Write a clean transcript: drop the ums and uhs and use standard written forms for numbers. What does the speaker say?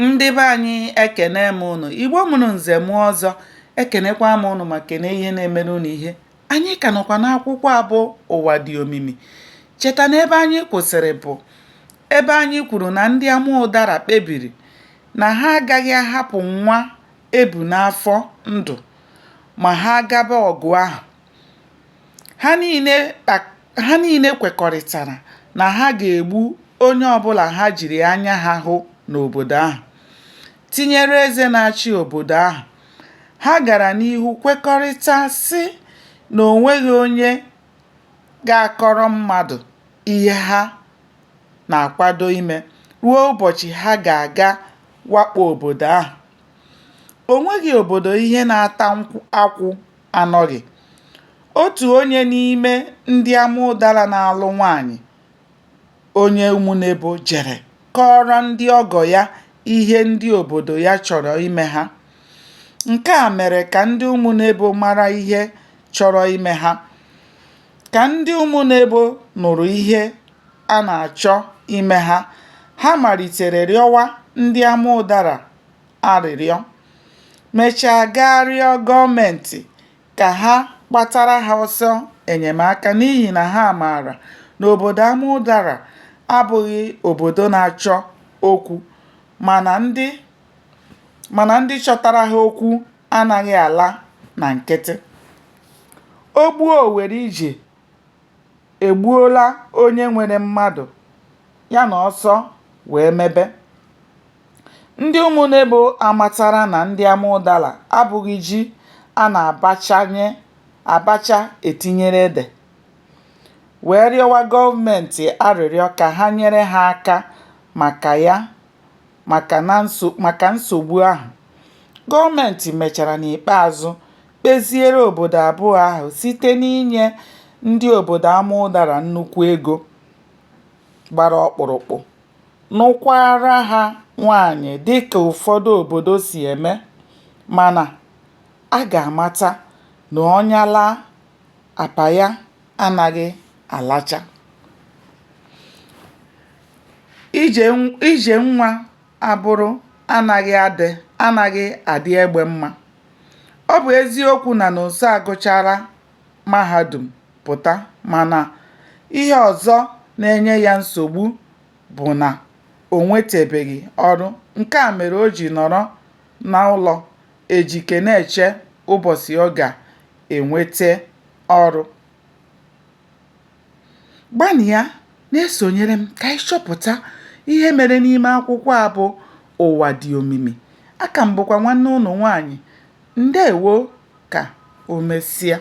Ndị be anyị ekene m unu. Igbo mụrụ nze mụọ ọzọ. Ekenekwa m unu ma kene ihe na-emere unu ihe. Anyị ka nọkwa n'akwụkwọ abụ ụwa dị omimi. Cheta na ebe anyị kwụsịrị bụ ebe anyị kwuru na ndị ama ụdara kpebiri na ha agaghị ahapụ nwa ebu n'afọ ndụ ma ha gaba ọgụ ahụ. Ha niile kwekọrịtara na ha ga-egbu onye ọbụla ha jiri anya ha hụ n'obodo ahụ, tinyere eze na-achị obodo ahụ. Ha gara n'ihu kwekọrịta sị na o nweghị onye ga-akọrọ mmadụ ihe ha na-akwado ime ruo ụbọchị ha ga-aga wakpo obodo ahụ. O nweghị obodo ihe na-ata akwụ anọghị. Otu onye n'ime ndị ama ụdara na-alụ nwaanyị onye Umunebo jere kọọrọ ndị ọgọ ya ihe ndị obodo ya chọrọ ime ha. Nke a mere ka ndị Umunebo mara ihe chọrọ ime ha. Ka ndị Umunebo nụrụ ihe a na-achọ ime ha, ha malitere rịọwa ndị ama ụdara arịrịọ, mechaa gaa rịọ gọọmenti ka ha kpatara ha ọsọ enyemaka n'ihi na ha maara na obodo ama ụdara abụghị obodo na-achọ okwu, mana ndị chọtara ha okwu anaghị ala na nkịtị. O gbuo owere ije egbuola onye nwere mmadụ ya na ọsọ wee mebe. Ndị Umunebo amatara na ndị ama ụdara abụghị ji a na-abacha etinyere ede, wee rịọwa gọọmenti arịrịọ ka ha nyere ha aka maka nsogbu ahụ. Gọọmenti mechara n'ikpeazụ kpeziere obodo abụọ ahụ site n'inye ndị obodo ama ụdara nnukwu ego gbara ọkpụrụkpụ, nụkwara ha nwaanyị dịka ụfọdụ obodo si eme. Mana a ga-amata na ọnya laa, apa ya anaghị alacha. Ije nwa abụrụ anaghị adị egbe mma. Ọ bụ eziokwu na Nonso agụchala mahadum pụta, mana ihe ọzọ na-enye ya nsogbu bụ na o nwetebeghị ọrụ. Nke a mere o ji nọrọ n'ụlọ ejike na-eche ụbọchị ọ ga-enweta ọrụ. Gbanịa na-esonyere m ka anyị chọpụta ihe mere n'ime akwụkwọ a bụ ụwa dị omimi. Aka m bụkwa nwanne unu nwaanyị. Ndeewo, ka o mesịa.